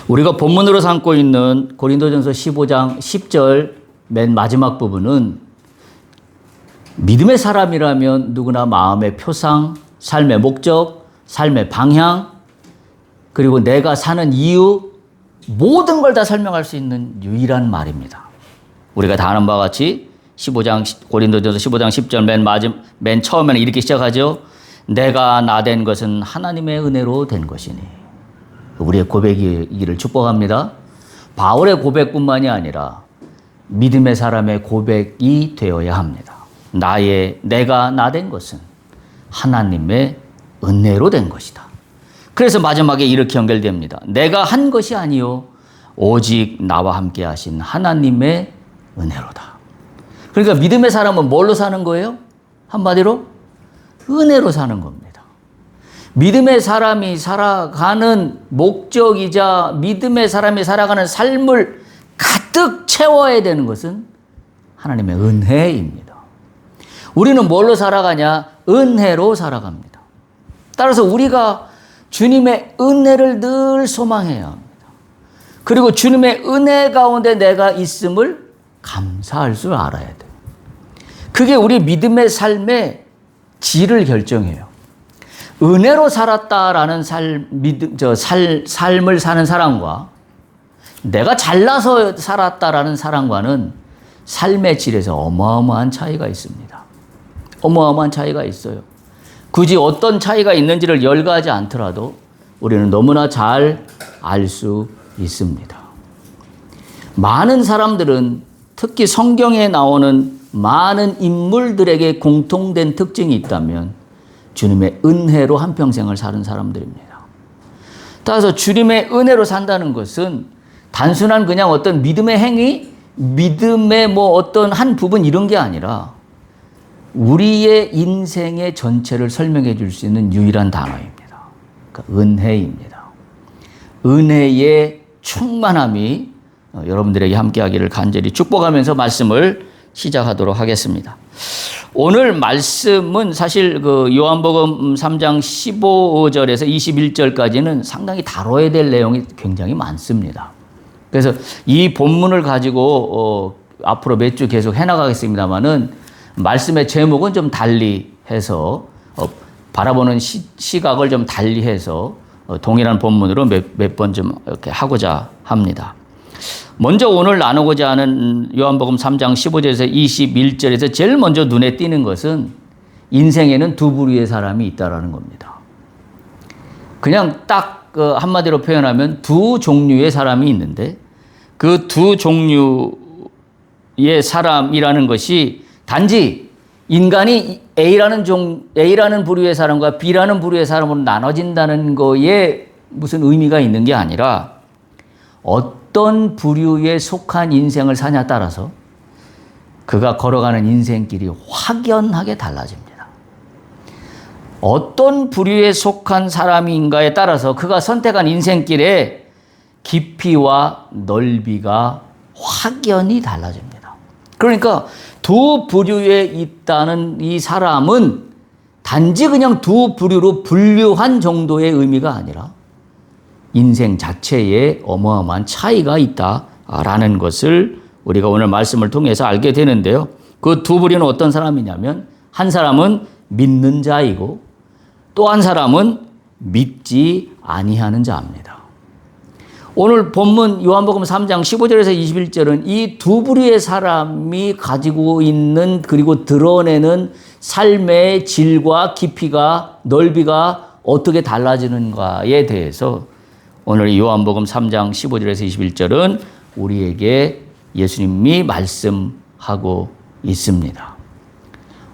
우리가 본문으로 삼고 있는 고린도전서 15장 10절 맨 마지막 부분은 믿음의 사람이라면 누구나 마음의 표상, 삶의 목적, 삶의 방향, 그리고 내가 사는 이유, 모든 걸 다 설명할 수 있는 유일한 말입니다. 우리가 다 아는 바와 같이 고린도전서 15장 10절 맨 처음에는 이렇게 시작하죠. 내가 나 된 것은 하나님의 은혜로 된 것이니. 우리의 고백이기를 축복합니다. 바울의 고백뿐만이 아니라 믿음의 사람의 고백이 되어야 합니다. 내가 나 된 것은 하나님의 은혜로 된 것이다. 그래서 마지막에 이렇게 연결됩니다. 내가 한 것이 아니요 오직 나와 함께 하신 하나님의 은혜로다. 그러니까 믿음의 사람은 뭘로 사는 거예요? 한마디로 은혜로 사는 겁니다. 믿음의 사람이 살아가는 목적이자 믿음의 사람이 살아가는 삶을 가득 채워야 되는 것은 하나님의 은혜입니다. 우리는 뭘로 살아가냐? 은혜로 살아갑니다. 따라서 우리가 주님의 은혜를 늘 소망해야 합니다. 그리고 주님의 은혜 가운데 내가 있음을 감사할 줄 알아야 돼요. 그게 우리 믿음의 삶의 질을 결정해요. 은혜로 살았다라는 삶을 사는 사람과 내가 잘나서 살았다라는 사람과는 삶의 질에서 어마어마한 차이가 있습니다. 어마어마한 차이가 있어요. 굳이 어떤 차이가 있는지를 열거하지 않더라도 우리는 너무나 잘 알 수 있습니다. 많은 사람들은 특히 성경에 나오는 많은 인물들에게 공통된 특징이 있다면 주님의 은혜로 한평생을 사는 사람들입니다. 따라서 주님의 은혜로 산다는 것은 단순한 그냥 어떤 믿음의 행위, 믿음의 어떤 한 부분 이런 게 아니라 우리의 인생의 전체를 설명해 줄 수 있는 유일한 단어입니다. 그러니까 은혜입니다. 은혜의 충만함이 여러분들에게 함께하기를 간절히 축복하면서 말씀을 시작하도록 하겠습니다. 오늘 말씀은 사실 요한복음 3장 15절에서 21절까지는 상당히 다뤄야 될 내용이 굉장히 많습니다. 그래서 이 본문을 가지고 앞으로 몇 주 계속 해나가겠습니다만은 말씀의 제목은 좀 달리 해서 바라보는 시각을 좀 달리 해서 동일한 본문으로 몇 번 좀 이렇게 하고자 합니다. 먼저 오늘 나누고자 하는 요한복음 3장 15절에서 21절에서 제일 먼저 눈에 띄는 것은 인생에는 두 부류의 사람이 있다라는 겁니다. 그냥 딱 한마디로 표현하면 두 종류의 사람이 있는데 그 두 종류의 사람이라는 것이 단지 인간이 A라는 부류의 사람과 B라는 부류의 사람으로 나눠진다는 거에 무슨 의미가 있는 게 아니라 어떤 부류에 속한 인생을 사냐에 따라서 그가 걸어가는 인생길이 확연하게 달라집니다. 어떤 부류에 속한 사람인가에 따라서 그가 선택한 인생길의 깊이와 넓이가 확연히 달라집니다. 그러니까 두 부류에 있다는 이 사람은 단지 그냥 두 부류로 분류한 정도의 의미가 아니라 인생 자체에 어마어마한 차이가 있다라는 것을 우리가 오늘 말씀을 통해서 알게 되는데요. 그 두 부류는 어떤 사람이냐면 한 사람은 믿는 자이고 또 한 사람은 믿지 아니하는 자입니다. 오늘 본문 요한복음 3장 15절에서 21절은 이 두 부류의 사람이 가지고 있는 그리고 드러내는 삶의 질과 깊이가 넓이가 어떻게 달라지는가에 대해서 오늘 요한복음 3장 15절에서 21절은 우리에게 예수님이 말씀하고 있습니다.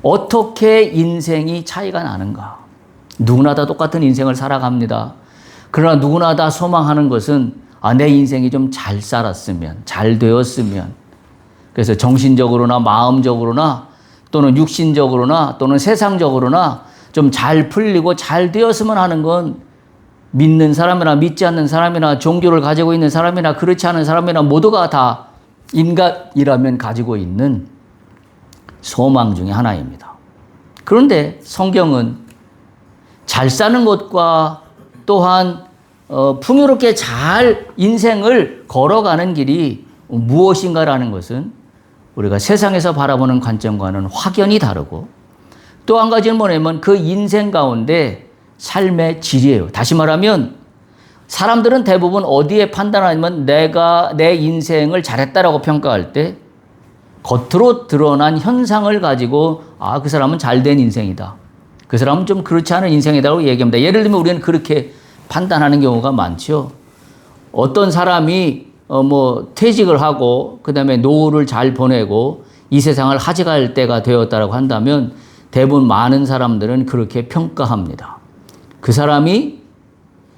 어떻게 인생이 차이가 나는가? 누구나 다 똑같은 인생을 살아갑니다. 그러나 누구나 다 소망하는 것은 내 인생이 좀 잘 살았으면, 잘 되었으면, 그래서 정신적으로나 마음적으로나 또는 육신적으로나 또는 세상적으로나 좀 잘 풀리고 잘 되었으면 하는 건 믿는 사람이나 믿지 않는 사람이나 종교를 가지고 있는 사람이나 그렇지 않은 사람이나 모두가 다 인간이라면 가지고 있는 소망 중에 하나입니다. 그런데 성경은 잘 사는 것과 또한 풍요롭게 잘 인생을 걸어가는 길이 무엇인가라는 것은 우리가 세상에서 바라보는 관점과는 확연히 다르고, 또 한 가지는 뭐냐면 그 인생 가운데 삶의 질이에요. 다시 말하면 사람들은 대부분 어디에 판단하냐면 내가 내 인생을 잘했다라고 평가할 때 겉으로 드러난 현상을 가지고 그 사람은 잘된 인생이다, 그 사람은 좀 그렇지 않은 인생이라고 얘기합니다. 예를 들면 우리는 그렇게 판단하는 경우가 많죠. 어떤 사람이 퇴직을 하고 그다음에 노후를 잘 보내고 이 세상을 하직할 때가 되었다라고 한다면 대부분 많은 사람들은 그렇게 평가합니다. 그 사람이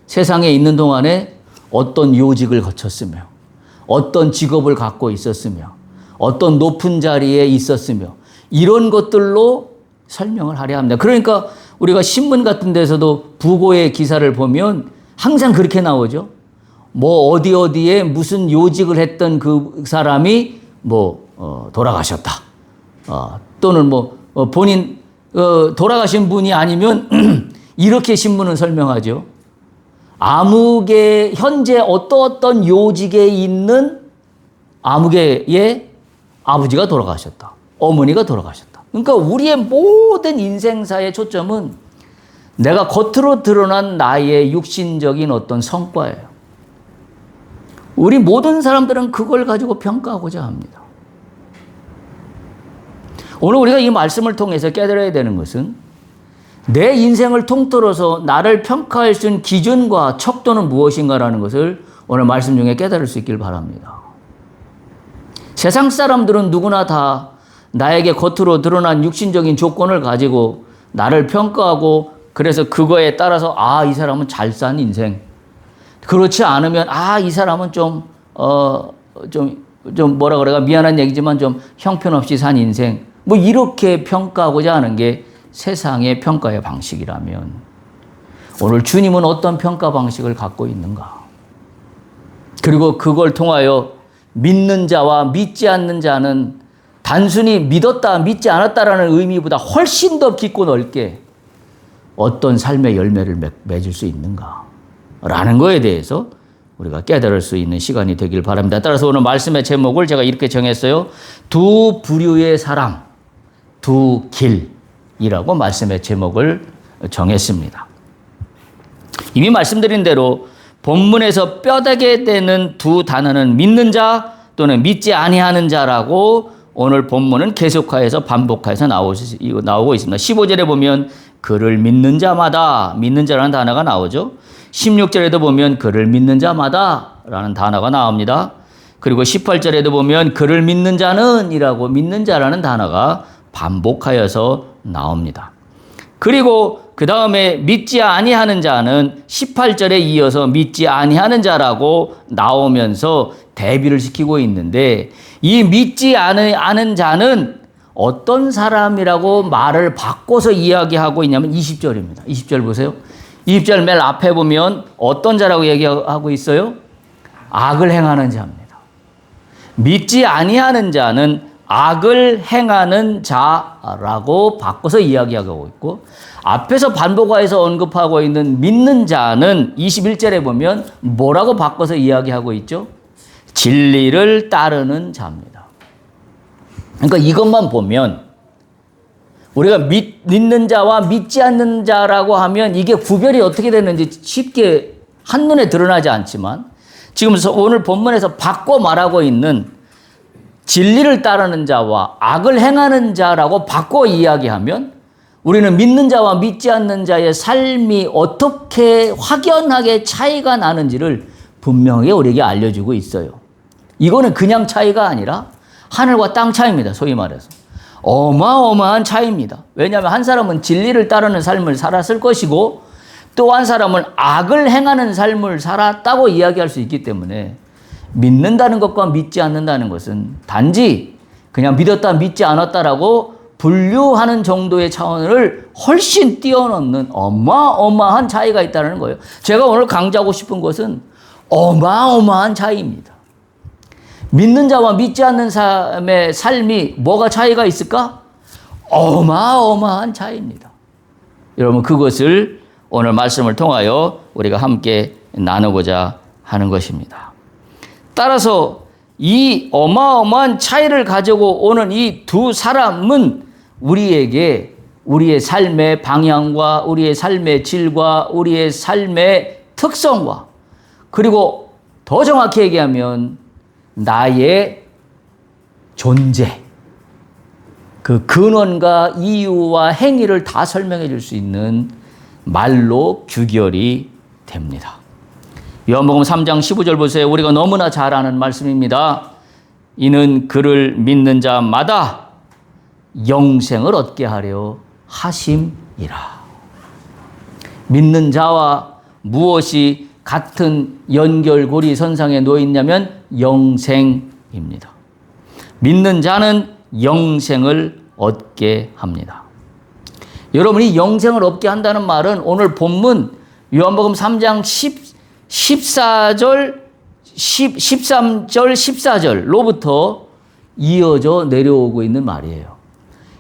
세상에 있는 동안에 어떤 요직을 거쳤으며, 어떤 직업을 갖고 있었으며, 어떤 높은 자리에 있었으며, 이런 것들로 설명을 하려 합니다. 그러니까 우리가 신문 같은 데서도 부고의 기사를 보면 항상 그렇게 나오죠. 어디에 무슨 요직을 했던 그 사람이 돌아가셨다. 또는 본인 돌아가신 분이 아니면 이렇게 신문은 설명하죠. 아무개 현재 어떤 요직에 있는 아무개의 아버지가 돌아가셨다, 어머니가 돌아가셨다. 그러니까 우리의 모든 인생사의 초점은 내가 겉으로 드러난 나의 육신적인 어떤 성과예요. 우리 모든 사람들은 그걸 가지고 평가하고자 합니다. 오늘 우리가 이 말씀을 통해서 깨달아야 되는 것은 내 인생을 통틀어서 나를 평가할 수 있는 기준과 척도는 무엇인가라는 것을 오늘 말씀 중에 깨달을 수 있길 바랍니다. 세상 사람들은 누구나 다 나에게 겉으로 드러난 육신적인 조건을 가지고 나를 평가하고, 그래서 그거에 따라서 이 사람은 잘 산 인생, 그렇지 않으면 이 사람은 좀 뭐라 그래가 미안한 얘기지만 좀 형편없이 산 인생, 이렇게 평가하고자 하는 게 세상의 평가의 방식이라면 오늘 주님은 어떤 평가 방식을 갖고 있는가? 그리고 그걸 통하여 믿는 자와 믿지 않는 자는 단순히 믿었다 믿지 않았다라는 의미보다 훨씬 더 깊고 넓게 어떤 삶의 열매를 맺을 수 있는가 라는 거에 대해서 우리가 깨달을 수 있는 시간이 되길 바랍니다. 따라서 오늘 말씀의 제목을 제가 이렇게 정했어요. 두 부류의 사람, 두 길이라고 말씀의 제목을 정했습니다. 이미 말씀드린 대로 본문에서 뼈대게 되는 두 단어는 믿는 자 또는 믿지 아니하는 자라고 오늘 본문은 계속하여서 반복하여서 나오고 있습니다. 15절에 보면 그를 믿는 자마다, 믿는 자라는 단어가 나오죠. 16절에도 보면 그를 믿는 자마다 라는 단어가 나옵니다. 그리고 18절에도 보면 그를 믿는 자는 이라고 믿는 자라는 단어가 반복하여서 나옵니다. 그리고 그 다음에 믿지 아니하는 자는 18절에 이어서 믿지 아니하는 자라고 나오면서 대비를 시키고 있는데, 이 믿지 않은 자는 어떤 사람이라고 말을 바꿔서 이야기하고 있냐면 20절입니다. 20절 보세요. 20절 맨 앞에 보면 어떤 자라고 얘기하고 있어요? 악을 행하는 자입니다. 믿지 아니하는 자는 악을 행하는 자라고 바꿔서 이야기하고 있고, 앞에서 반복하여서 언급하고 있는 믿는 자는 21절에 보면 뭐라고 바꿔서 이야기하고 있죠? 진리를 따르는 자입니다. 그러니까 이것만 보면 우리가 믿는 자와 믿지 않는 자라고 하면 이게 구별이 어떻게 되는지 쉽게 한눈에 드러나지 않지만, 지금 오늘 본문에서 바꿔 말하고 있는 진리를 따르는 자와 악을 행하는 자라고 바꿔 이야기하면 우리는 믿는 자와 믿지 않는 자의 삶이 어떻게 확연하게 차이가 나는지를 분명히 우리에게 알려주고 있어요. 이거는 그냥 차이가 아니라 하늘과 땅 차이입니다. 소위 말해서. 어마어마한 차이입니다. 왜냐하면 한 사람은 진리를 따르는 삶을 살았을 것이고 또 한 사람은 악을 행하는 삶을 살았다고 이야기할 수 있기 때문에 믿는다는 것과 믿지 않는다는 것은 단지 그냥 믿었다 믿지 않았다라고 분류하는 정도의 차원을 훨씬 뛰어넘는 어마어마한 차이가 있다는 거예요. 제가 오늘 강조하고 싶은 것은 어마어마한 차이입니다. 믿는 자와 믿지 않는 사람의 삶이 뭐가 차이가 있을까? 어마어마한 차이입니다. 여러분, 그것을 오늘 말씀을 통하여 우리가 함께 나누고자 하는 것입니다. 따라서 이 어마어마한 차이를 가지고 오는 이 두 사람은 우리에게 우리의 삶의 방향과 우리의 삶의 질과 우리의 삶의 특성과 그리고 더 정확히 얘기하면 나의 존재, 그 근원과 이유와 행위를 다 설명해 줄 수 있는 말로 규결이 됩니다. 요한복음 3장 15절 보세요. 우리가 너무나 잘 아는 말씀입니다. 이는 그를 믿는 자마다 영생을 얻게 하려 하심이라. 믿는 자와 무엇이 같은 연결고리 선상에 놓여 있냐면 영생입니다. 믿는 자는 영생을 얻게 합니다. 여러분이 영생을 얻게 한다는 말은 오늘 본문 요한복음 3장 13절, 14절로부터 이어져 내려오고 있는 말이에요.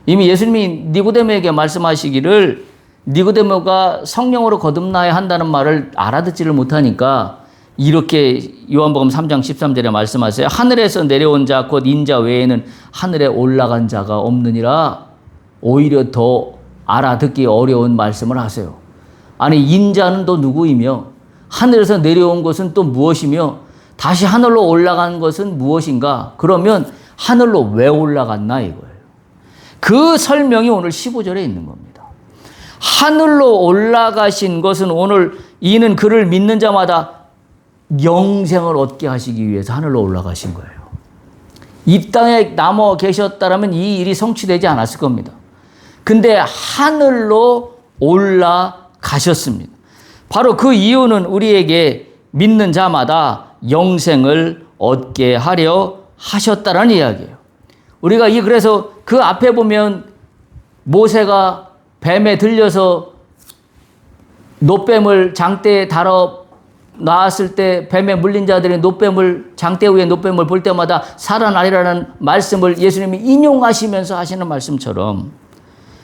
이미 예수님이 니고데모에게 말씀하시기를 니고데모가 성령으로 거듭나야 한다는 말을 알아듣지를 못하니까 이렇게 요한복음 3장 13절에 말씀하세요. 하늘에서 내려온 자 곧 인자 외에는 하늘에 올라간 자가 없느니라. 오히려 더 알아듣기 어려운 말씀을 하세요. 아니 인자는 또 누구이며 하늘에서 내려온 것은 또 무엇이며 다시 하늘로 올라간 것은 무엇인가? 그러면 하늘로 왜 올라갔나 이거예요. 그 설명이 오늘 15절에 있는 겁니다. 하늘로 올라가신 것은 오늘 이는 그를 믿는 자마다 영생을 얻게 하시기 위해서 하늘로 올라가신 거예요. 이 땅에 남아 계셨다면 이 일이 성취되지 않았을 겁니다. 근데 하늘로 올라가셨습니다. 바로 그 이유는 우리에게 믿는 자마다 영생을 얻게 하려 하셨다라는 이야기예요. 우리가 그래서 그 앞에 보면 모세가 뱀에 들려서 놋뱀을 장대에 달아 나왔을 때 뱀에 물린 자들이 장대 위에 놋뱀을 볼 때마다 살아나리라는 말씀을 예수님이 인용하시면서 하시는 말씀처럼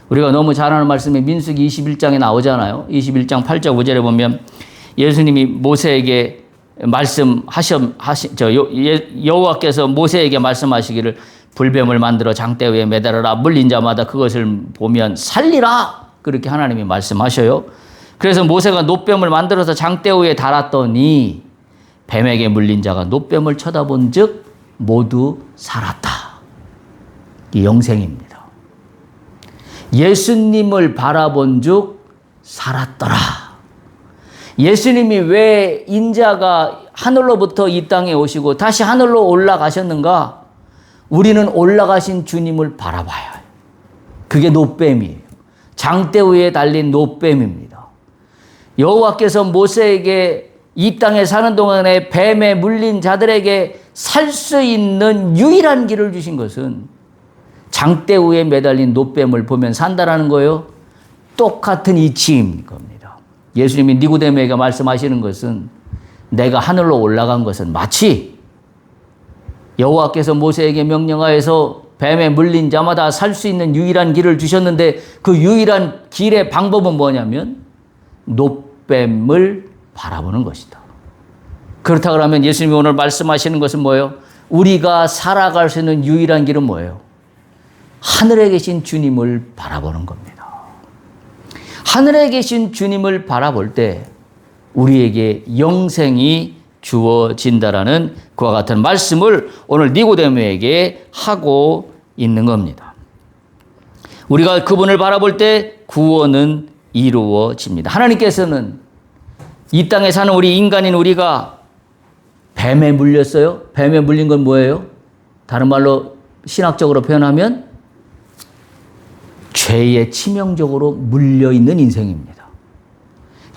우리가 너무 잘 아는 말씀이 민수기 21장에 나오잖아요. 21장 8절 5절에 보면 예수님이 모세에게 여호와께서 모세에게 말씀하시기를 불뱀을 만들어 장대 위에 매달아라. 물린 자마다 그것을 보면 살리라. 그렇게 하나님이 말씀하셔요. 그래서 모세가 놋뱀을 만들어서 장대 위에 달았더니 뱀에게 물린 자가 놋뱀을 쳐다본 즉 모두 살았다. 이 영생입니다. 예수님을 바라본 즉 살았더라. 예수님이 왜 인자가 하늘로부터 이 땅에 오시고 다시 하늘로 올라가셨는가? 우리는 올라가신 주님을 바라봐야 해요. 그게 놋뱀이에요. 장대 위에 달린 놋뱀입니다. 여호와께서 모세에게 이 땅에 사는 동안에 뱀에 물린 자들에게 살 수 있는 유일한 길을 주신 것은 장대 위에 매달린 놋뱀을 보면 산다라는 거예요. 똑같은 이치인 겁니다. 예수님이 니고데모에게 말씀하시는 것은 내가 하늘로 올라간 것은 마치 여호와께서 모세에게 명령하여서 뱀에 물린 자마다 살 수 있는 유일한 길을 주셨는데 그 유일한 길의 방법은 뭐냐면 놋뱀을 바라보는 것이다. 그렇다 그러면 예수님이 오늘 말씀하시는 것은 뭐예요? 우리가 살아갈 수 있는 유일한 길은 뭐예요? 하늘에 계신 주님을 바라보는 겁니다. 하늘에 계신 주님을 바라볼 때 우리에게 영생이 주어진다라는 그와 같은 말씀을 오늘 니고데모에게 하고 있는 겁니다. 우리가 그분을 바라볼 때 구원은 이루어집니다. 하나님께서는 이 땅에 사는 우리 인간인 우리가 뱀에 물렸어요? 뱀에 물린 건 뭐예요? 다른 말로 신학적으로 표현하면 죄에 치명적으로 물려있는 인생입니다.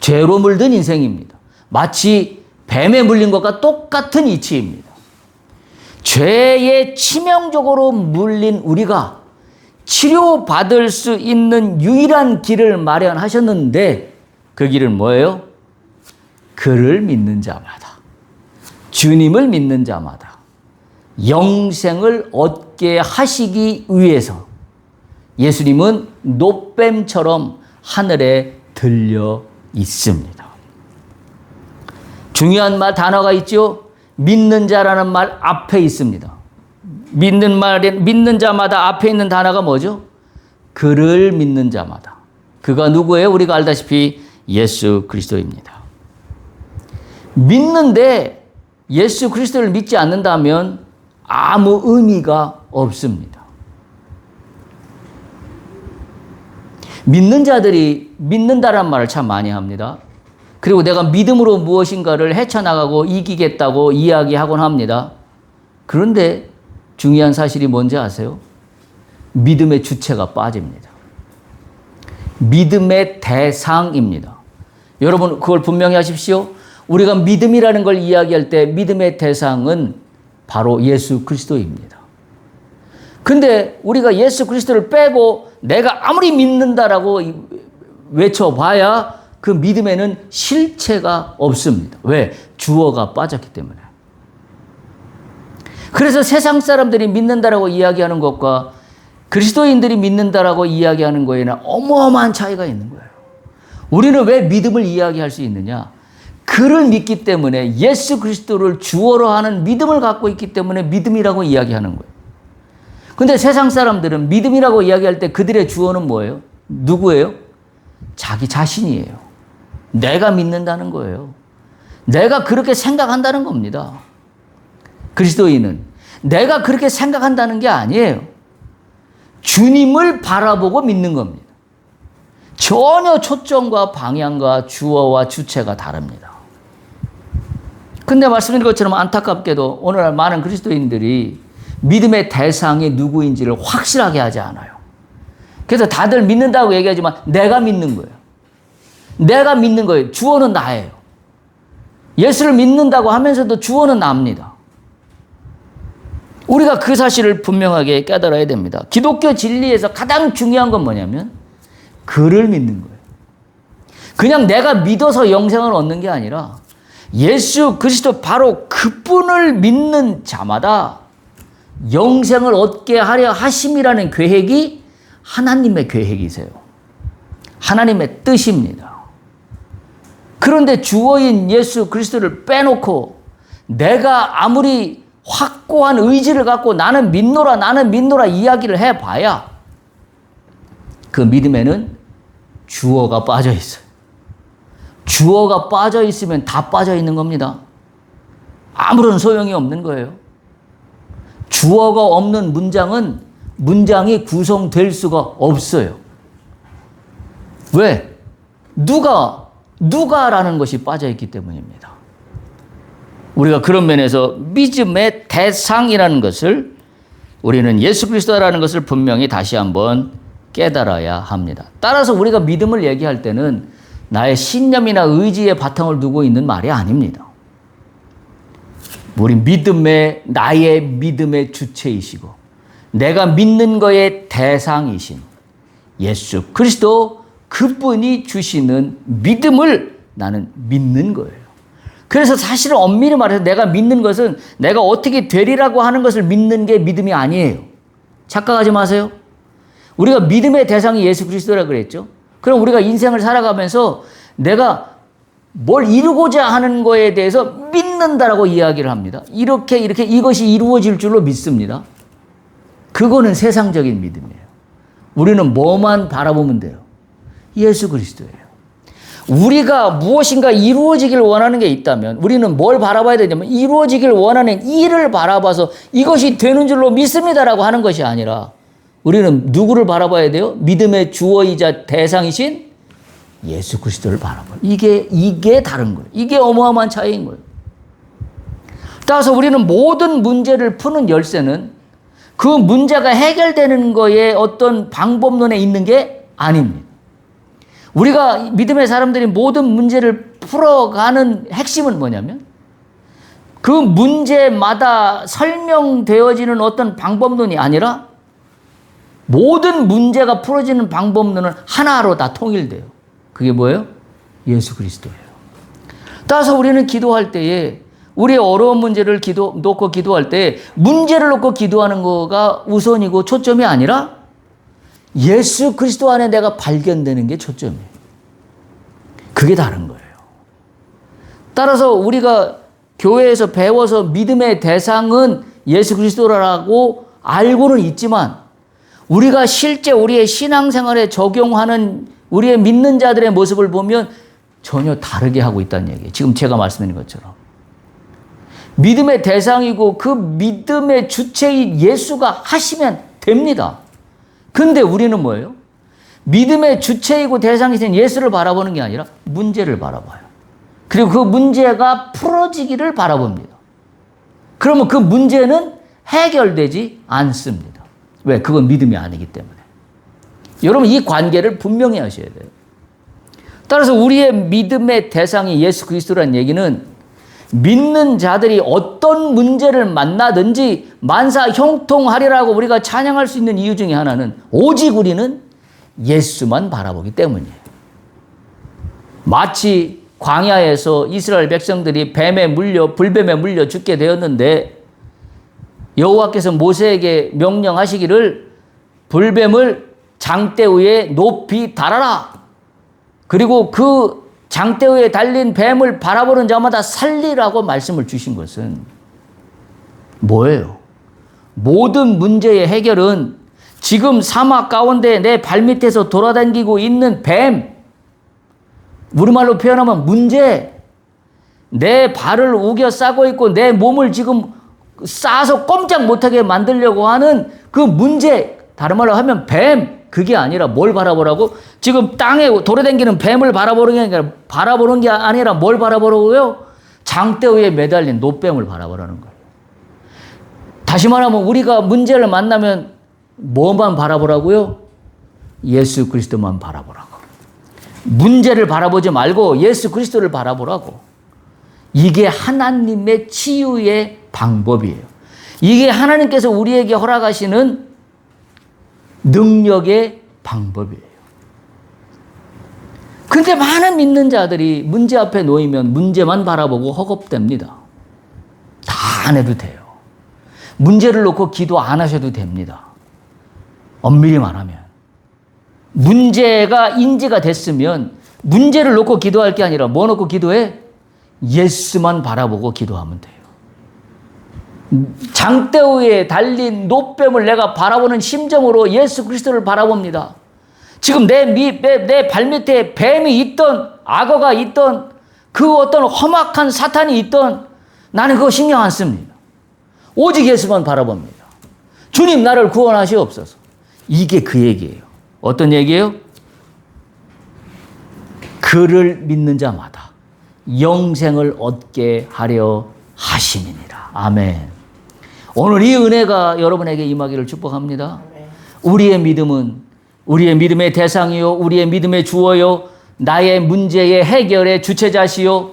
죄로 물든 인생입니다. 마치 뱀에 물린 것과 똑같은 이치입니다. 죄에 치명적으로 물린 우리가 치료받을 수 있는 유일한 길을 마련하셨는데 그 길은 뭐예요? 그를 믿는 자마다, 주님을 믿는 자마다 영생을 얻게 하시기 위해서 예수님은 놋뱀처럼 하늘에 들려 있습니다. 중요한 단어가 있죠. 믿는 자라는 말 앞에 있습니다. 믿는 자마다 앞에 있는 단어가 뭐죠? 그를 믿는 자마다. 그가 누구예요? 우리가 알다시피 예수 그리스도입니다. 믿는데 예수 그리스도를 믿지 않는다면 아무 의미가 없습니다. 믿는 자들이 믿는다라는 말을 참 많이 합니다. 그리고 내가 믿음으로 무엇인가를 헤쳐나가고 이기겠다고 이야기하곤 합니다. 그런데 중요한 사실이 뭔지 아세요? 믿음의 주체가 빠집니다. 믿음의 대상입니다. 여러분 그걸 분명히 하십시오. 우리가 믿음이라는 걸 이야기할 때 믿음의 대상은 바로 예수 그리스도입니다. 근데 우리가 예수 그리스도를 빼고 내가 아무리 믿는다라고 외쳐봐야 그 믿음에는 실체가 없습니다. 왜? 주어가 빠졌기 때문에. 그래서 세상 사람들이 믿는다라고 이야기하는 것과 그리스도인들이 믿는다라고 이야기하는 거에는 어마어마한 차이가 있는 거예요. 우리는 왜 믿음을 이야기할 수 있느냐? 그를 믿기 때문에 예수 그리스도를 주어로 하는 믿음을 갖고 있기 때문에 믿음이라고 이야기하는 거예요. 근데 세상 사람들은 믿음이라고 이야기할 때 그들의 주어는 뭐예요? 누구예요? 자기 자신이에요. 내가 믿는다는 거예요. 내가 그렇게 생각한다는 겁니다. 그리스도인은 내가 그렇게 생각한다는 게 아니에요. 주님을 바라보고 믿는 겁니다. 전혀 초점과 방향과 주어와 주체가 다릅니다. 근데 말씀드린 것처럼 안타깝게도 오늘날 많은 그리스도인들이 믿음의 대상이 누구인지를 확실하게 하지 않아요. 그래서 다들 믿는다고 얘기하지만 내가 믿는 거예요. 내가 믿는 거예요. 주어는 나예요. 예수를 믿는다고 하면서도 주어는 납니다. 우리가 그 사실을 분명하게 깨달아야 됩니다. 기독교 진리에서 가장 중요한 건 뭐냐면 그를 믿는 거예요. 그냥 내가 믿어서 영생을 얻는 게 아니라 예수 그리스도 바로 그분을 믿는 자마다 영생을 얻게 하려 하심이라는 계획이 하나님의 계획이세요. 하나님의 뜻입니다. 그런데 주어인 예수 그리스도를 빼놓고 내가 아무리 확고한 의지를 갖고 나는 믿노라 이야기를 해봐야 그 믿음에는 주어가 빠져 있어요. 주어가 빠져 있으면 다 빠져 있는 겁니다. 아무런 소용이 없는 거예요. 주어가 없는 문장이 구성될 수가 없어요. 왜? 누가라는 것이 빠져 있기 때문입니다. 우리가 그런 면에서 믿음의 대상이라는 것을 우리는 예수 그리스도라는 것을 분명히 다시 한번 깨달아야 합니다. 따라서 우리가 믿음을 얘기할 때는 나의 신념이나 의지의 바탕을 두고 있는 말이 아닙니다. 우리 나의 믿음의 주체이시고 내가 믿는 거의 대상이신 예수 그리스도 그분이 주시는 믿음을 나는 믿는 거예요. 그래서 사실은 엄밀히 말해서 내가 믿는 것은 내가 어떻게 되리라고 하는 것을 믿는 게 믿음이 아니에요. 착각하지 마세요. 우리가 믿음의 대상이 예수 그리스도라고 그랬죠. 그럼 우리가 인생을 살아가면서 내가 뭘 이루고자 하는 거에 대해서 믿는다라고 이야기를 합니다. 이렇게 이것이 이루어질 줄로 믿습니다. 그거는 세상적인 믿음이에요. 우리는 뭐만 바라보면 돼요? 예수 그리스도예요. 우리가 무엇인가 이루어지길 원하는 게 있다면 우리는 뭘 바라봐야 되냐면 이루어지길 원하는 일을 바라봐서 이것이 되는 줄로 믿습니다라고 하는 것이 아니라 우리는 누구를 바라봐야 돼요? 믿음의 주어이자 대상이신 예수 그리스도를 바라봐요. 이게 다른 거예요. 이게 어마어마한 차이인 거예요. 따라서 우리는 모든 문제를 푸는 열쇠는 그 문제가 해결되는 거에 어떤 방법론에 있는 게 아닙니다. 우리가 믿음의 사람들이 모든 문제를 풀어가는 핵심은 뭐냐면 그 문제마다 설명되어지는 어떤 방법론이 아니라 모든 문제가 풀어지는 방법론은 하나로 다 통일돼요. 그게 뭐예요? 예수 그리스도예요. 따라서 우리는 기도할 때에 우리의 어려운 문제를 놓고 기도할 때 문제를 놓고 기도하는 거가 우선이고 초점이 아니라 예수 그리스도 안에 내가 발견되는 게 초점이에요. 그게 다른 거예요. 따라서 우리가 교회에서 배워서 믿음의 대상은 예수 그리스도라고 알고는 있지만 우리가 실제 우리의 신앙생활에 적용하는 우리의 믿는 자들의 모습을 보면 전혀 다르게 하고 있다는 얘기예요. 지금 제가 말씀드린 것처럼. 믿음의 대상이고 그 믿음의 주체인 예수가 하시면 됩니다. 근데 우리는 뭐예요? 믿음의 주체이고 대상이신 예수를 바라보는 게 아니라 문제를 바라봐요. 그리고 그 문제가 풀어지기를 바라봅니다. 그러면 그 문제는 해결되지 않습니다. 왜? 그건 믿음이 아니기 때문에. 여러분 이 관계를 분명히 하셔야 돼요. 따라서 우리의 믿음의 대상이 예수 그리스도라는 얘기는 믿는 자들이 어떤 문제를 만나든지 만사 형통하리라고 우리가 찬양할 수 있는 이유 중에 하나는 오직 우리는 예수만 바라보기 때문이에요. 마치 광야에서 이스라엘 백성들이 불뱀에 물려 죽게 되었는데 여호와께서 모세에게 명령하시기를 불뱀을 장대 위에 높이 달아라. 그리고 그 장대 위에 달린 뱀을 바라보는 자마다 살리라고 말씀을 주신 것은 뭐예요? 모든 문제의 해결은 지금 사막 가운데 내 발밑에서 돌아다니고 있는 뱀, 우리말로 표현하면 문제, 내 발을 우겨 싸고 있고 내 몸을 지금 싸서 꼼짝 못하게 만들려고 하는 그 문제, 다른 말로 하면 뱀, 그게 아니라 뭘 바라보라고? 지금 땅에 돌아다니는 뱀을 바라보는 게 아니라 뭘 바라보라고요? 장대 위에 매달린 노뱀을 바라보라는 거예요. 다시 말하면 우리가 문제를 만나면 뭐만 바라보라고요? 예수 그리스도만 바라보라고. 문제를 바라보지 말고 예수 그리스도를 바라보라고. 이게 하나님의 치유의 방법이에요. 이게 하나님께서 우리에게 허락하시는 능력의 방법이에요. 근데 많은 믿는 자들이 문제 앞에 놓이면 문제만 바라보고 허겁답니다. 다 안 해도 돼요. 문제를 놓고 기도 안 하셔도 됩니다. 엄밀히 말하면. 문제가 인지가 됐으면 문제를 놓고 기도할 게 아니라 뭐 놓고 기도해? 예수만 바라보고 기도하면 돼요. 장대 위에 달린 노뱀을 내가 바라보는 심정으로 예수 그리스도를 바라봅니다. 지금 내 발밑에 뱀이 있던 악어가 있던 그 어떤 험악한 사탄이 있던 나는 그거 신경 안 씁니다. 오직 예수만 바라봅니다. 주님 나를 구원하시옵소서. 이게 그 얘기예요. 어떤 얘기예요? 그를 믿는 자마다 영생을 얻게 하려 하심이니라. 아멘. 오늘 이 은혜가 여러분에게 임하기를 축복합니다. 우리의 믿음은 우리의 믿음의 대상이요, 우리의 믿음의 주어요, 나의 문제의 해결의 주체자시요,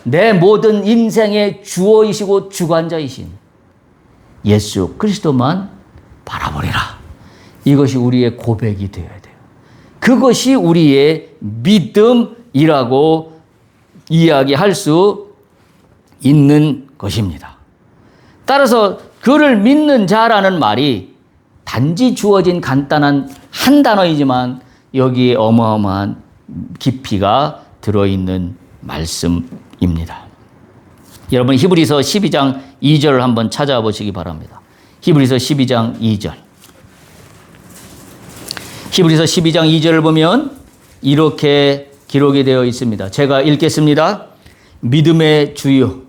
내 모든 인생의 주어이시고 주관자이신 예수 그리스도만 바라보리라. 이것이 우리의 고백이 되어야 돼요. 그것이 우리의 믿음이라고 이야기할 수 있는 것입니다. 따라서 그를 믿는 자라는 말이 단지 주어진 간단한 한 단어이지만 여기에 어마어마한 깊이가 들어있는 말씀입니다. 여러분 히브리서 12장 2절을 한번 찾아보시기 바랍니다. 히브리서 12장 2절. 히브리서 12장 2절을 보면 이렇게 기록이 되어 있습니다. 제가 읽겠습니다. 믿음의 주요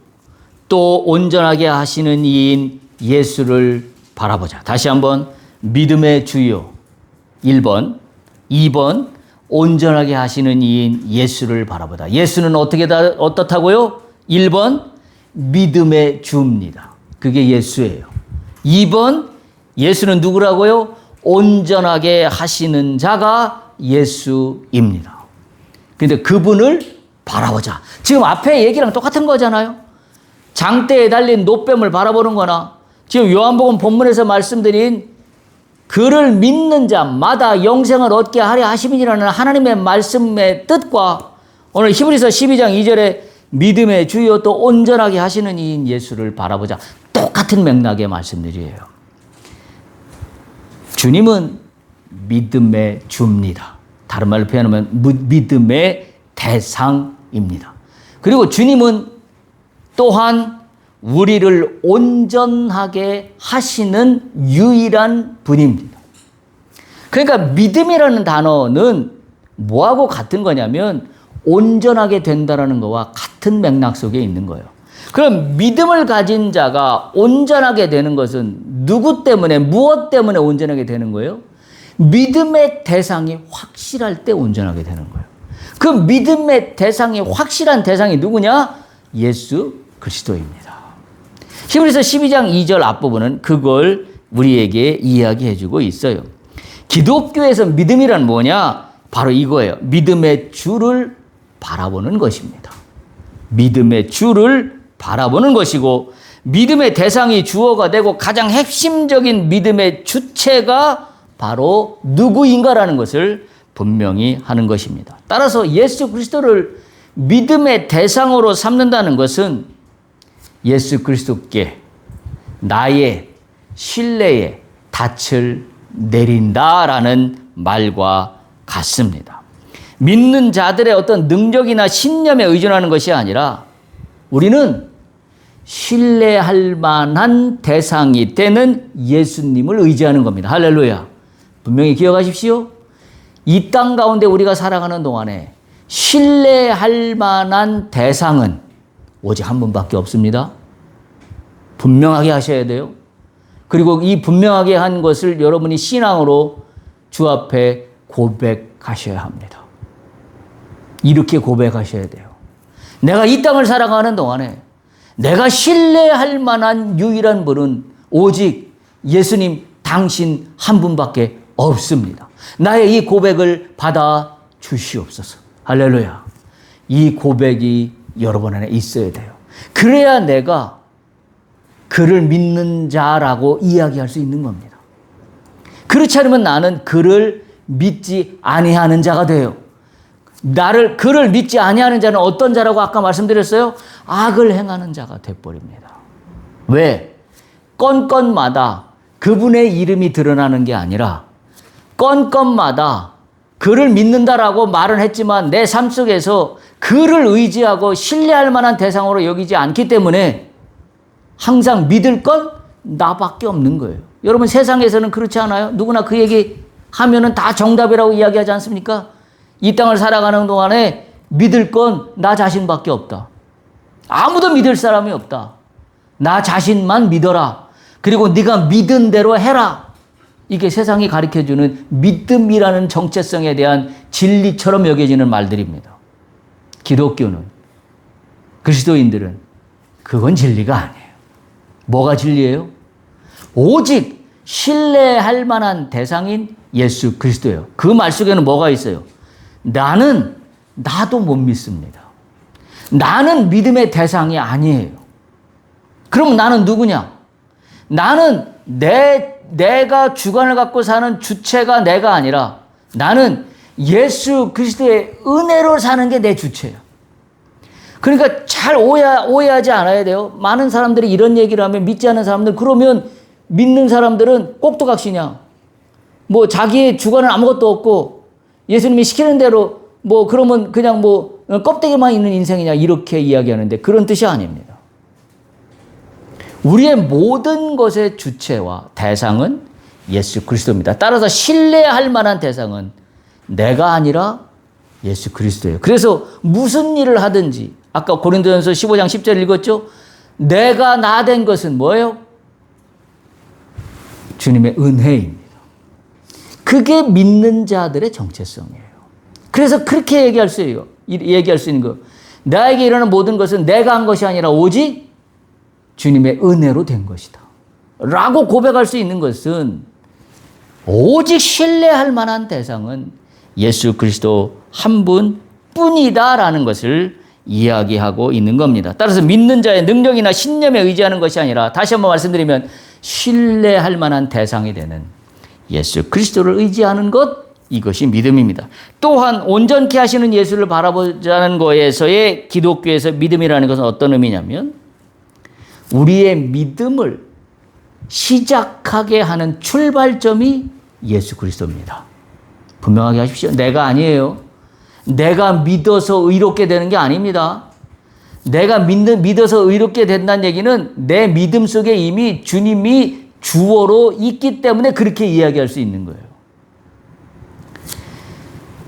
또 온전하게 하시는 이인 예수를 바라보자. 다시 한번 믿음의 주요 1번, 2번 온전하게 하시는 이인 예수를 바라보다. 예수는 어떻다고요? 1번 믿음의 주입니다. 그게 예수예요. 2번 예수는 누구라고요? 온전하게 하시는 자가 예수입니다. 그런데 그분을 바라보자. 지금 앞에 얘기랑 똑같은 거잖아요. 장대에 달린 노뱀을 바라보는 거나 지금 요한복음 본문에서 말씀드린 그를 믿는 자마다 영생을 얻게 하려 하심이라는 하나님의 말씀의 뜻과 오늘 히브리서 12장 2절에 믿음의 주요 또 온전하게 하시는 이인 예수를 바라보자. 똑같은 맥락의 말씀들이에요. 주님은 믿음의 주입니다. 다른 말로 표현하면 믿음의 대상입니다. 그리고 주님은 또한 우리를 온전하게 하시는 유일한 분입니다. 그러니까 믿음이라는 단어는 뭐하고 같은 거냐면 온전하게 된다라는 거와 같은 맥락 속에 있는 거예요. 그럼 믿음을 가진 자가 온전하게 되는 것은 누구 때문에, 무엇 때문에 온전하게 되는 거예요? 믿음의 대상이 확실할 때 온전하게 되는 거예요. 그 믿음의 대상이 확실한 대상이 누구냐? 예수 그리스도입니다. 히브리서 12장 2절 앞부분은 그걸 우리에게 이야기해 주고 있어요. 기독교에서 믿음이란 뭐냐? 바로 이거예요. 믿음의 주를 바라보는 것입니다. 믿음의 주를 바라보는 것이고, 믿음의 대상이 주어가 되고 가장 핵심적인 믿음의 주체가 바로 누구인가라는 것을 분명히 하는 것입니다. 따라서 예수 그리스도를 믿음의 대상으로 삼는다는 것은 예수 그리스도께 나의 신뢰의 닻을 내린다라는 말과 같습니다. 믿는 자들의 어떤 능력이나 신념에 의존하는 것이 아니라 우리는 신뢰할 만한 대상이 되는 예수님을 의지하는 겁니다. 할렐루야. 분명히 기억하십시오. 이 땅 가운데 우리가 살아가는 동안에 신뢰할 만한 대상은 오직 한 분밖에 없습니다. 분명하게 하셔야 돼요. 그리고 이 분명하게 한 것을 여러분이 신앙으로 주 앞에 고백하셔야 합니다. 이렇게 고백하셔야 돼요. 내가 이 땅을 살아가는 동안에 내가 신뢰할 만한 유일한 분은 오직 예수님 당신 한 분밖에 없습니다. 나의 이 고백을 받아 주시옵소서. 할렐루야. 이 고백이 여러분 안에 있어야 돼요. 그래야 내가 그를 믿는 자라고 이야기할 수 있는 겁니다. 그렇지 않으면 나는 그를 믿지 아니하는 자가 돼요. 그를 믿지 아니하는 자는 어떤 자라고 아까 말씀드렸어요? 악을 행하는 자가 돼버립니다. 왜? 건건마다 그분의 이름이 드러나는 게 아니라 건건마다 그를 믿는다라고 말은 했지만 내 삶 속에서 그를 의지하고 신뢰할 만한 대상으로 여기지 않기 때문에 항상 믿을 건 나밖에 없는 거예요. 여러분 세상에서는 그렇지 않아요? 누구나 그 얘기 하면은 다 정답이라고 이야기하지 않습니까? 이 땅을 살아가는 동안에 믿을 건 나 자신밖에 없다. 아무도 믿을 사람이 없다. 나 자신만 믿어라. 그리고 네가 믿은 대로 해라. 이게 세상이 가르쳐주는 믿음이라는 정체성에 대한 진리처럼 여겨지는 말들입니다. 기독교는, 그리스도인들은 그건 진리가 아니에요. 뭐가 진리예요? 오직 신뢰할 만한 대상인 예수 그리스도예요. 그 말 속에는 뭐가 있어요? 나도 못 믿습니다. 나는 믿음의 대상이 아니에요. 그럼 나는 누구냐? 나는 내가 주관을 갖고 사는 주체가 내가 아니라 나는 예수 그리스도의 은혜로 사는 게 내 주체야. 그러니까 잘 오해하지 않아야 돼요. 많은 사람들이 이런 얘기를 하면 믿지 않는 사람들, 그러면 믿는 사람들은 꼭두각시냐? 뭐 자기의 주관은 아무것도 없고 예수님이 시키는 대로 그러면 그냥 껍데기만 있는 인생이냐? 이렇게 이야기하는데 그런 뜻이 아닙니다. 우리의 모든 것의 주체와 대상은 예수 그리스도입니다. 따라서 신뢰할 만한 대상은 내가 아니라 예수 그리스도예요. 그래서 무슨 일을 하든지 아까 고린도전서 15장 10절 읽었죠? 내가 나 된 것은 뭐예요? 주님의 은혜입니다. 그게 믿는 자들의 정체성이에요. 그래서 그렇게 얘기할 수 있는 거. 나에게 일어나는 모든 것은 내가 한 것이 아니라 오직 주님의 은혜로 된 것이다. 라고 고백할 수 있는 것은 오직 신뢰할 만한 대상은 예수 그리스도 한 분뿐이다라는 것을 이야기하고 있는 겁니다. 따라서 믿는 자의 능력이나 신념에 의지하는 것이 아니라 다시 한번 말씀드리면 신뢰할 만한 대상이 되는 예수 그리스도를 의지하는 것, 이것이 믿음입니다. 또한 온전케 하시는 예수를 바라보자는 거에서의 기독교에서 믿음이라는 것은 어떤 의미냐면 우리의 믿음을 시작하게 하는 출발점이 예수 그리스도입니다. 분명하게 하십시오. 내가 아니에요. 내가 믿어서 의롭게 되는 게 아닙니다. 내가 믿어서 의롭게 된다는 얘기는 내 믿음 속에 이미 주님이 주어로 있기 때문에 그렇게 이야기할 수 있는 거예요.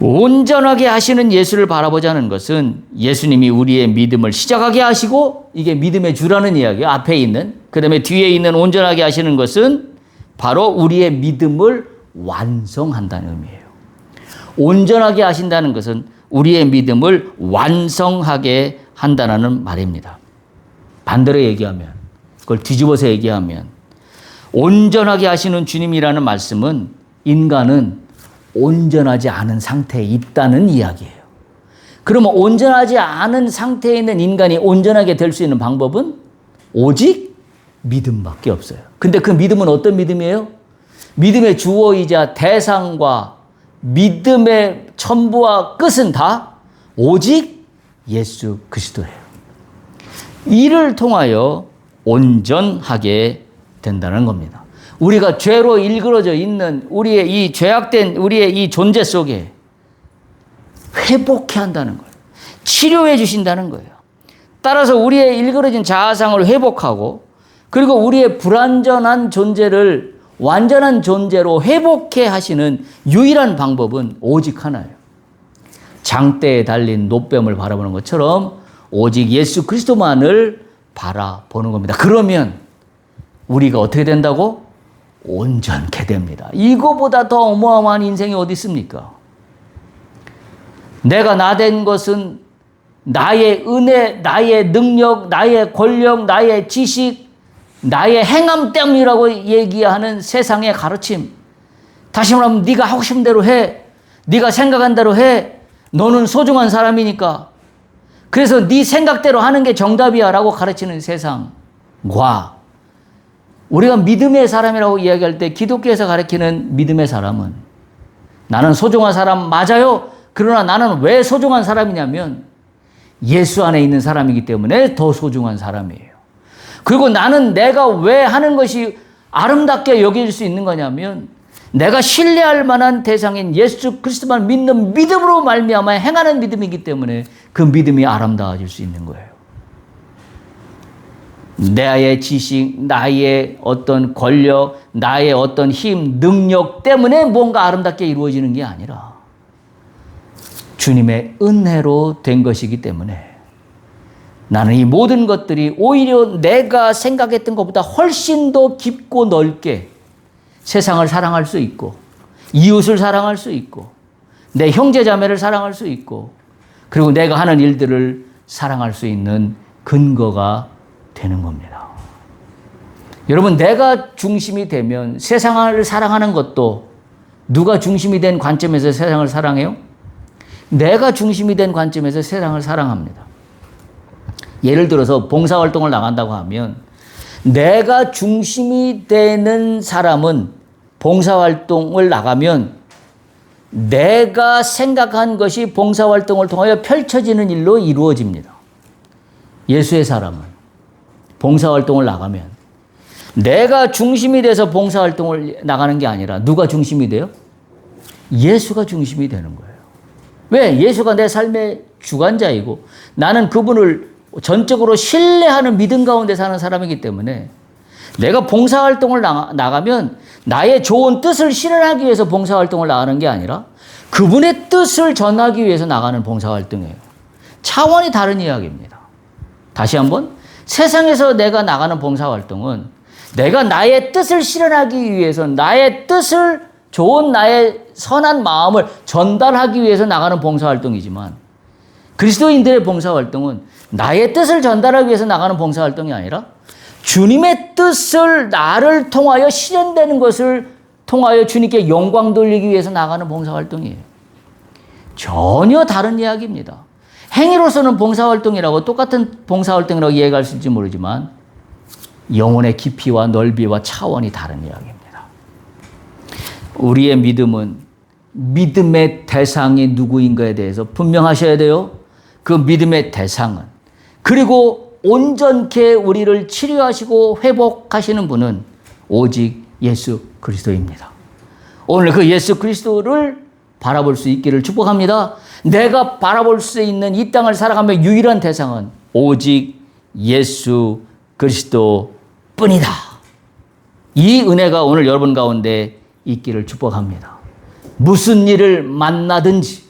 온전하게 하시는 예수를 바라보자는 것은 예수님이 우리의 믿음을 시작하게 하시고, 이게 믿음의 주라는 이야기예요. 앞에 있는. 그 다음에 뒤에 있는 온전하게 하시는 것은 바로 우리의 믿음을 완성한다는 의미예요. 온전하게 하신다는 것은 우리의 믿음을 완성하게 한다는 말입니다. 반대로 얘기하면, 그걸 뒤집어서 얘기하면, 온전하게 하시는 주님이라는 말씀은 인간은 온전하지 않은 상태에 있다는 이야기예요. 그러면 온전하지 않은 상태에 있는 인간이 온전하게 될 수 있는 방법은 오직 믿음밖에 없어요. 근데 그 믿음은 어떤 믿음이에요? 믿음의 주어이자 대상과 믿음의 전부와 끝은 다 오직 예수 그리스도예요. 이를 통하여 온전하게 된다는 겁니다. 우리가 죄로 일그러져 있는 우리의 이 죄악된 우리의 이 존재 속에 회복해 한다는 거예요. 치료해 주신다는 거예요. 따라서 우리의 일그러진 자아상을 회복하고, 그리고 우리의 불완전한 존재를 완전한 존재로 회복해 하시는 유일한 방법은 오직 하나예요. 장대에 달린 노뱀을 바라보는 것처럼 오직 예수 그리스도만을 바라보는 겁니다. 그러면 우리가 어떻게 된다고? 온전케 됩니다. 이거보다 더 어마어마한 인생이 어디 있습니까? 내가 나 된 것은 나의 은혜, 나의 능력, 나의 권력, 나의 지식, 나의 행함 때문이라고 얘기하는 세상의 가르침. 다시 말하면 네가 하고 싶은 대로 해. 네가 생각한 대로 해. 너는 소중한 사람이니까. 그래서 네 생각대로 하는 게 정답이야 라고 가르치는 세상과, 우리가 믿음의 사람이라고 이야기할 때 기독교에서 가르치는 믿음의 사람은, 나는 소중한 사람 맞아요. 그러나 나는 왜 소중한 사람이냐면 예수 안에 있는 사람이기 때문에 더 소중한 사람이에요. 그리고 나는 내가 왜 하는 것이 아름답게 여길 수 있는 거냐면 내가 신뢰할 만한 대상인 예수 그리스도만 믿는 믿음으로 말미암아 행하는 믿음이기 때문에 그 믿음이 아름다워질 수 있는 거예요. 나의 지식, 나의 어떤 권력, 나의 어떤 힘, 능력 때문에 뭔가 아름답게 이루어지는 게 아니라 주님의 은혜로 된 것이기 때문에 나는 이 모든 것들이 오히려 내가 생각했던 것보다 훨씬 더 깊고 넓게 세상을 사랑할 수 있고, 이웃을 사랑할 수 있고, 내 형제 자매를 사랑할 수 있고, 그리고 내가 하는 일들을 사랑할 수 있는 근거가 되는 겁니다. 여러분, 내가 중심이 되면 세상을 사랑하는 것도, 누가 중심이 된 관점에서 세상을 사랑해요? 내가 중심이 된 관점에서 세상을 사랑합니다. 예를 들어서 봉사활동을 나간다고 하면 내가 중심이 되는 사람은 봉사활동을 나가면 내가 생각한 것이 봉사활동을 통하여 펼쳐지는 일로 이루어집니다. 예수의 사람은 봉사활동을 나가면 내가 중심이 돼서 봉사활동을 나가는 게 아니라 누가 중심이 돼요? 예수가 중심이 되는 거예요. 왜? 예수가 내 삶의 주관자이고 나는 그분을 전적으로 신뢰하는 믿음 가운데 사는 사람이기 때문에 내가 봉사활동을 나가면 나의 좋은 뜻을 실현하기 위해서 봉사활동을 나가는 게 아니라 그분의 뜻을 전하기 위해서 나가는 봉사활동이에요. 차원이 다른 이야기입니다. 다시 한번, 세상에서 내가 나가는 봉사활동은 내가 나의 뜻을 실현하기 위해서 나의 뜻을, 좋은 나의 선한 마음을 전달하기 위해서 나가는 봉사활동이지만, 그리스도인들의 봉사활동은 나의 뜻을 전달하기 위해서 나가는 봉사활동이 아니라 주님의 뜻을 나를 통하여 실현되는 것을 통하여 주님께 영광 돌리기 위해서 나가는 봉사활동이에요. 전혀 다른 이야기입니다. 행위로서는 봉사활동이라고, 똑같은 봉사활동이라고 이해할 수 있을지 모르지만 영혼의 깊이와 넓이와 차원이 다른 이야기입니다. 우리의 믿음은 믿음의 대상이 누구인가에 대해서 분명하셔야 돼요. 그 믿음의 대상은, 그리고 온전케 우리를 치료하시고 회복하시는 분은 오직 예수 그리스도입니다. 오늘 그 예수 그리스도를 바라볼 수 있기를 축복합니다. 내가 바라볼 수 있는 이 땅을 살아가며 유일한 대상은 오직 예수 그리스도 뿐이다. 이 은혜가 오늘 여러분 가운데 있기를 축복합니다. 무슨 일을 만나든지,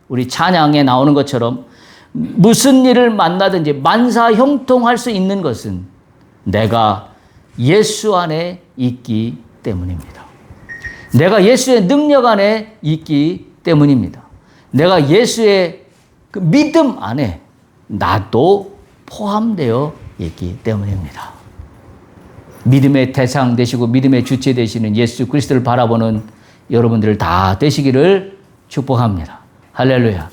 우리 찬양에 나오는 것처럼 무슨 일을 만나든지 만사형통할 수 있는 것은 내가 예수 안에 있기 때문입니다. 내가 예수의 능력 안에 있기 때문입니다. 내가 예수의 그 믿음 안에 나도 포함되어 있기 때문입니다. 믿음의 대상 되시고 믿음의 주체 되시는 예수 그리스도를 바라보는 여러분들 다 되시기를 축복합니다. 할렐루야.